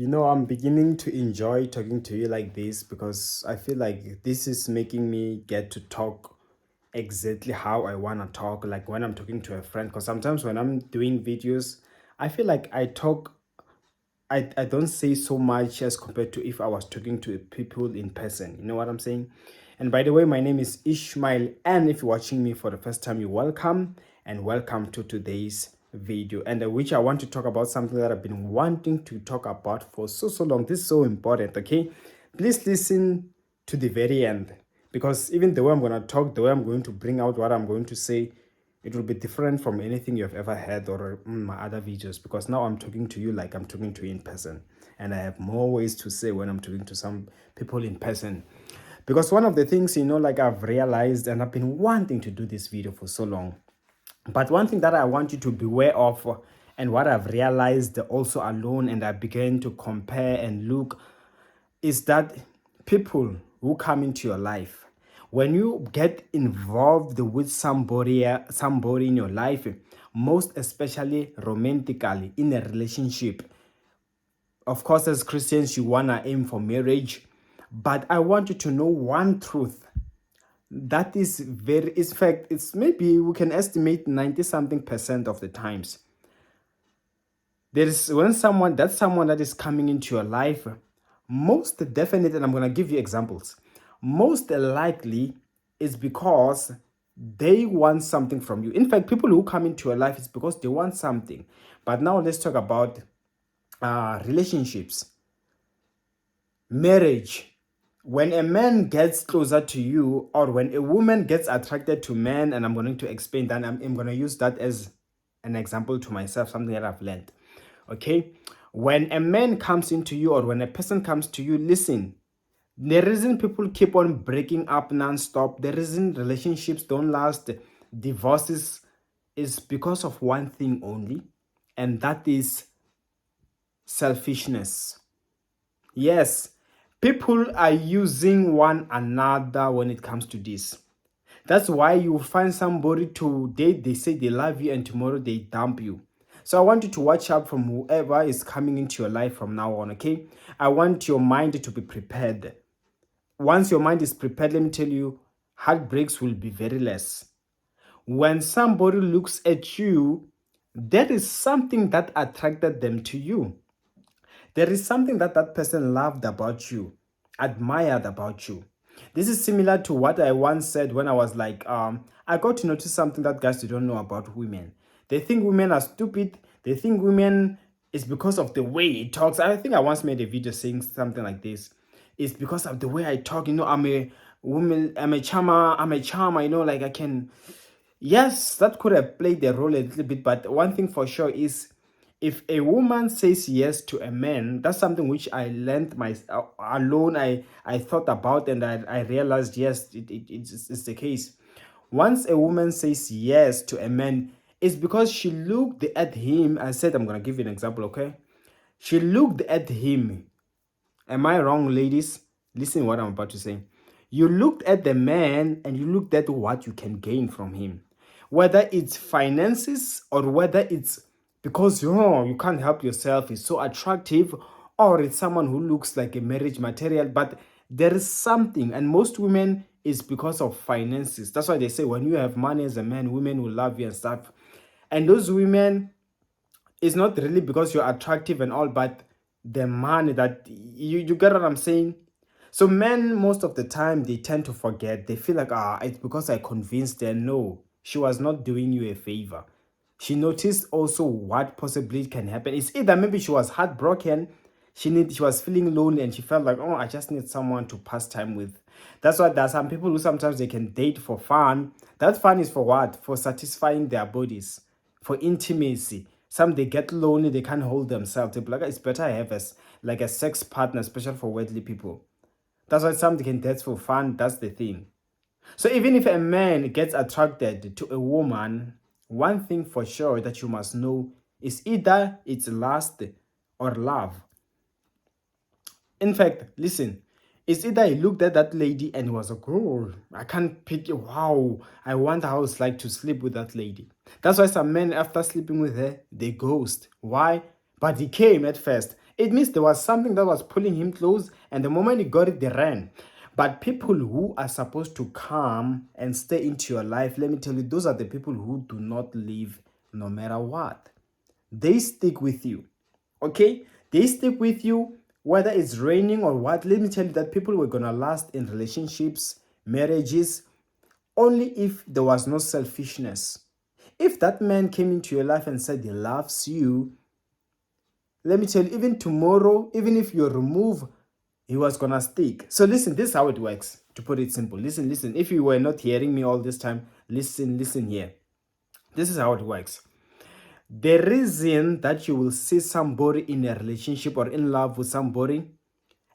I'm beginning to enjoy talking to you like this because I feel like this is making me get to talk exactly how I want to talk, like when I'm talking to a friend. Because sometimes when I'm doing videos, I feel like I don't say so much as compared to if I was talking to people in person. You know what I'm saying? And by the way, my name is Ishmael. And if you're watching me for the first time, you're welcome and welcome to today's video. And which I want to talk about something that I've been wanting to talk about for so long. This is so important, okay? Please listen to the very end because even the way I'm going to talk, the way I'm going to bring out what I'm going to say, it will be different from anything you've ever heard or my other videos because now I'm talking to you like I'm talking to you in person. And I have more ways to say when I'm talking to some people in person. Because one of the things, like I've realized and I've been wanting to do this video for so long. But one thing that I want you to beware of and what I've realized also alone and I began to compare and look is that people who come into your life, when you get involved with somebody in your life, most especially romantically in a relationship, of course as Christians you want to aim for marriage, but I want you to know one truth that is very, in fact, it's maybe we can estimate 90 something percent of the times there is when someone that is coming into your life, most definitely, and I'm going to give you examples, most likely is because they want something from you. In fact, people who come into your life is because they want something. But now let's talk about relationships, marriage. When a man gets closer to you, or when a woman gets attracted to men, and I'm going to explain that, I'm going to use that as an example to myself, something that I've learned. Okay, when a man comes into you or when a person comes to you, listen, the reason people keep on breaking up non-stop, the reason relationships don't last, divorces, is because of one thing only, and that is selfishness. Yes, people are using one another when it comes to this. That's why you find somebody today, they say they love you, and tomorrow they dump you. So I want you to watch out from whoever is coming into your life from now on, okay? I want your mind to be prepared. Once your mind is prepared, let me tell you, heartbreaks will be very less. When somebody looks at you, there is something that attracted them to you. There is something that that person loved about you, admired about you. This is similar to what I once said when I was like, I got to notice something that guys don't know about women. They think women are stupid. They think women is because of the way it talks. I think I once made a video saying something like this. It's because of the way I talk. I'm a woman, I'm a charmer, like I can. Yes, that could have played a role a little bit, but one thing for sure is if a woman says yes to a man, that's something which I learned alone. I thought about and I realized yes, it's the case. Once a woman says yes to a man, it's because she looked at him. I said I'm gonna give you an example, okay? She looked at him. Am I wrong, ladies? Listen what I'm about to say. You looked at the man and you looked at what you can gain from him. Whether it's finances or whether it's because you can't help yourself, he's so attractive, or it's someone who looks like a marriage material, but there is something, and most women is because of finances. That's why they say when you have money as a man, women will love you and stuff. And those women, it's not really because you're attractive and all, but the money that you get what I'm saying. So men most of the time they tend to forget. They feel like it's because I convinced her. No, she was not doing you a favor. She noticed also what possibly can happen. It's either maybe she was heartbroken, she was feeling lonely, and she felt like, oh, I just need someone to pass time with. That's why there are some people who sometimes they can date for fun. That fun is for what? For satisfying their bodies, for intimacy. Some they get lonely, they can't hold themselves. They be like, it's better I have like a sex partner, especially for worldly people. That's why some they can date for fun. That's the thing. So even if a man gets attracted to a woman, one thing for sure that you must know is either it's lust or love. In fact, listen, it's either he looked at that lady and he was like, oh, I can't pick it. Wow, I wonder how it's like to sleep with that lady. That's why some men, after sleeping with her, they ghost. Why? But he came at first. It means there was something that was pulling him close, and the moment he got it, they ran. But people who are supposed to come and stay into your life, let me tell you, those are the people who do not leave no matter what. They stick with you. Okay? They stick with you whether it's raining or what. Let me tell you that people were gonna last in relationships, marriages, only if there was no selfishness. If that man came into your life and said he loves you, let me tell you, even tomorrow, even if you remove, he was gonna stick. So listen, this is how it works, to put it simple. Listen. If you were not hearing me all this time, listen here. This is how it works. The reason that you will see somebody in a relationship or in love with somebody,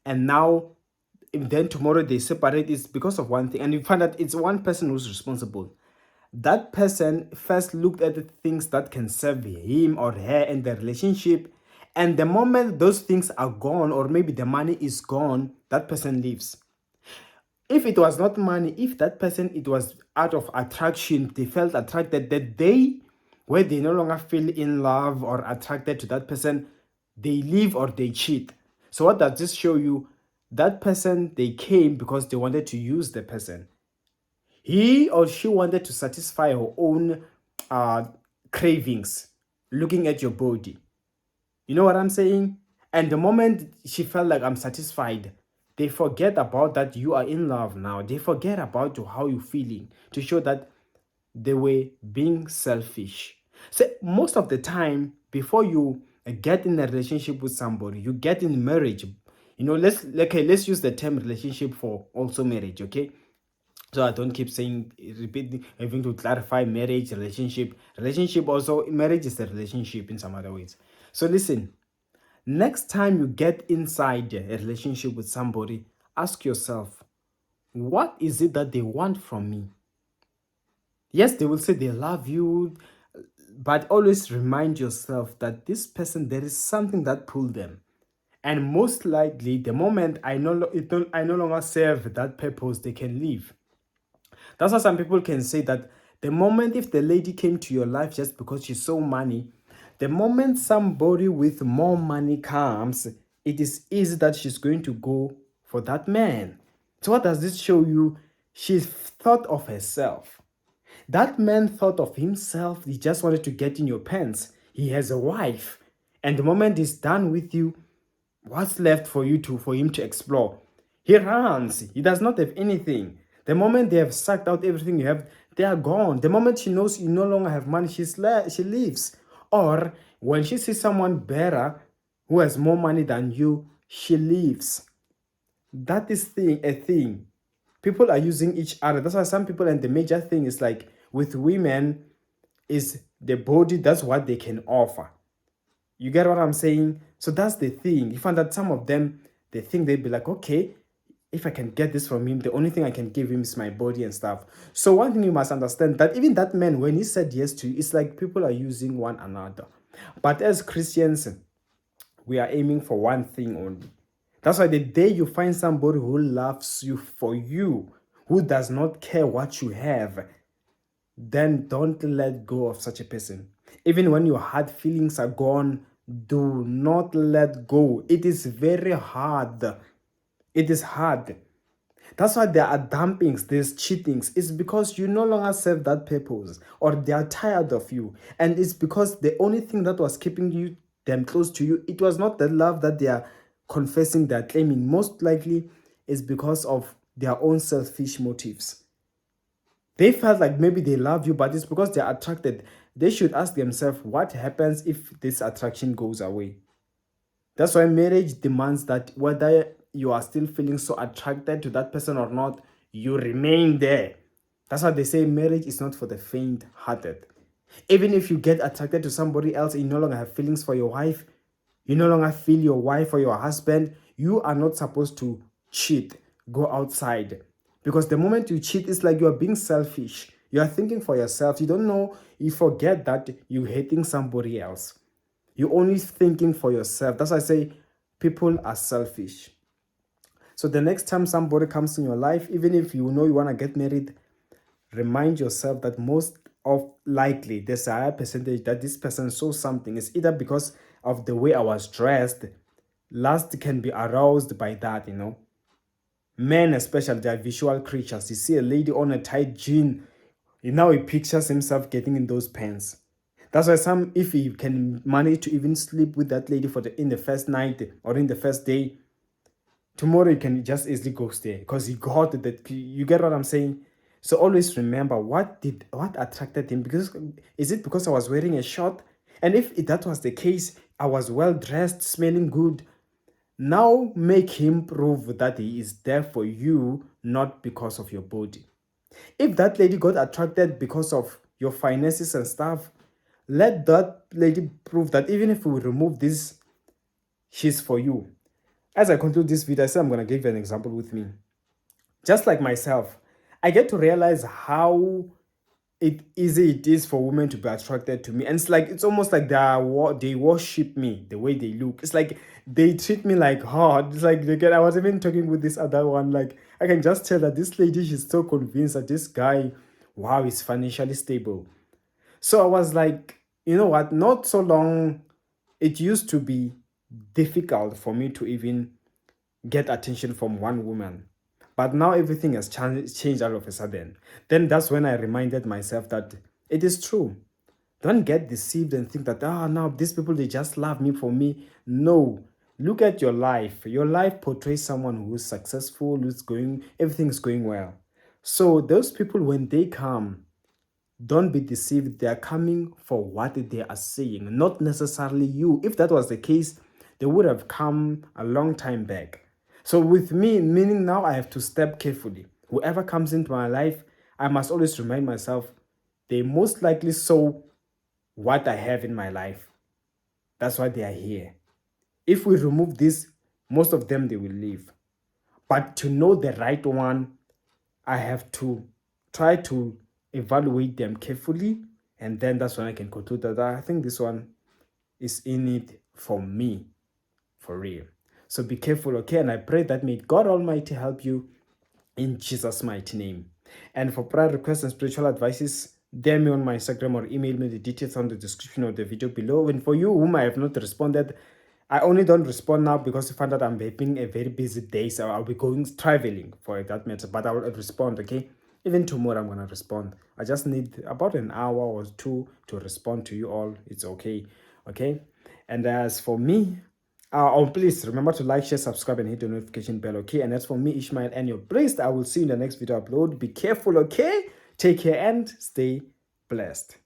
and now then tomorrow they separate, is because of one thing, and you find that it's one person who's responsible. That person first looked at the things that can serve him or her in the relationship, and the moment those things are gone, or maybe the money is gone, that person leaves. If it was not money, if that person, it was out of attraction, they felt attracted, that day where they no longer feel in love or attracted to that person, they leave or they cheat. So what does this show you? That person, they came because they wanted to use the person. He or she wanted to satisfy her own cravings, looking at your body. You know what I'm saying? And the moment she felt like I'm satisfied, they forget about that you are in love now. They forget about how you're feeling, to show that they were being selfish. So most of the time, before you get in a relationship with somebody, you get in marriage. You know, let's use the term relationship for also marriage, okay? So I don't keep saying, repeating, having to clarify marriage, relationship also, marriage is a relationship in some other ways. So listen, next time you get inside a relationship with somebody, ask yourself, what is it that they want from me? Yes, they will say they love you, but always remind yourself that this person, there is something that pulled them. And most likely, the moment I no longer serve that purpose, they can leave. That's why some people can say that the moment, if the lady came to your life just because she saw money, the moment somebody with more money comes, it is easy that she's going to go for that man. So what does this show you? She thought of herself. That man thought of himself. He just wanted to get in your pants. He has a wife. And the moment he's done with you, what's left for him to explore? He runs. He does not have anything. The moment they have sucked out everything you have, they are gone. The moment she knows you no longer have money, she leaves. Or when she sees someone better who has more money than you, she leaves. That is a thing. People are using each other. That's why some people, and the major thing is like with women, is the body. That's what they can offer. You get what I'm saying? So that's the thing. You find that some of them, they think they'd be like, okay, if I can get this from him, the only thing I can give him is my body and stuff. So one thing you must understand, that even that man, when he said yes to you, it's like people are using one another. But as Christians, we are aiming for one thing only. That's why the day you find somebody who loves you for you, who does not care what you have, then don't let go of such a person. Even when your hard feelings are gone, do not let go. It is very hard. It is hard. That's why there are dumpings, there's cheatings. It's because you no longer serve that purpose, or they are tired of you. And it's because the only thing that was keeping them close to you, it was not the love that they are confessing, they're claiming. Most likely is because of their own selfish motives. They felt like maybe they love you, but it's because they're attracted. They should ask themselves, what happens if this attraction goes away? That's why marriage demands that whether you are still feeling so attracted to that person or not, you remain there. That's why they say marriage is not for the faint-hearted. Even if you get attracted to somebody else and you no longer have feelings for your wife, you no longer feel your wife or your husband, you are not supposed to cheat, go outside. Because the moment you cheat, it's like you are being selfish. You are thinking for yourself. You don't know, you forget that you're hating somebody else. You're only thinking for yourself. That's why I say people are selfish. So the next time somebody comes in your life, even if you know you want to get married, remind yourself that most of likely there's a higher percentage that this person saw something. It's either because of the way I was dressed, Lust can be aroused by that, Men, especially, they are visual creatures. You see a lady on a tight jean, now he pictures himself getting in those pants. That's why if he can manage to even sleep with that lady in the first night or in the first day, tomorrow you can just easily go there because he got that. You get what I'm saying? So always remember what attracted him. Because is it because I was wearing a short? And if that was the case, I was well dressed, smelling good. Now make him prove that he is there for you, not because of your body. If that lady got attracted because of your finances and stuff, let that lady prove that even if we remove this, she's for you. As I conclude this video, I said I'm going to give you an example with me. Just like myself, I get to realize how easy it is for women to be attracted to me. And it's almost like they worship me the way they look. It's like they treat me like hard. It's like I was even talking with this other one. Like I can just tell that this lady, she's so convinced that this guy, wow, is financially stable. So I was like, you know what? Not so long, it used to be difficult for me to even get attention from one woman. But now everything has changed all of a sudden. Then that's when I reminded myself that it is true. Don't get deceived and think that, now these people, they just love me for me. No. Look at your life. Your life portrays someone who's successful, everything's going well. So those people, when they come, don't be deceived. They are coming for what they are saying, not necessarily you. If that was the case, they would have come a long time back. So with me, meaning now I have to step carefully. Whoever comes into my life, I must always remind myself, they most likely saw what I have in my life. That's why they are here. If we remove this, most of them, they will leave. But to know the right one, I have to try to evaluate them carefully, and then that's when I can conclude that I think this one is in it for me, for real. So be careful, okay? And I pray that may God Almighty help you in Jesus' mighty name. And for prayer requests and spiritual advices, DM me on my Instagram or email me. The details on the description of the video below. And for you whom I have not responded, I only don't respond now because I found out I'm having a very busy day, so I'll be going traveling for that matter. But I will respond, okay? Even tomorrow I'm gonna respond. I just need about an hour or two to respond to you all. It's okay, okay? And as for me, please remember to like, share, subscribe, and hit the notification bell, okay? And as for me, Ishmael, and your blessed, I will see you in the next video upload. Be careful, okay? Take care and stay blessed.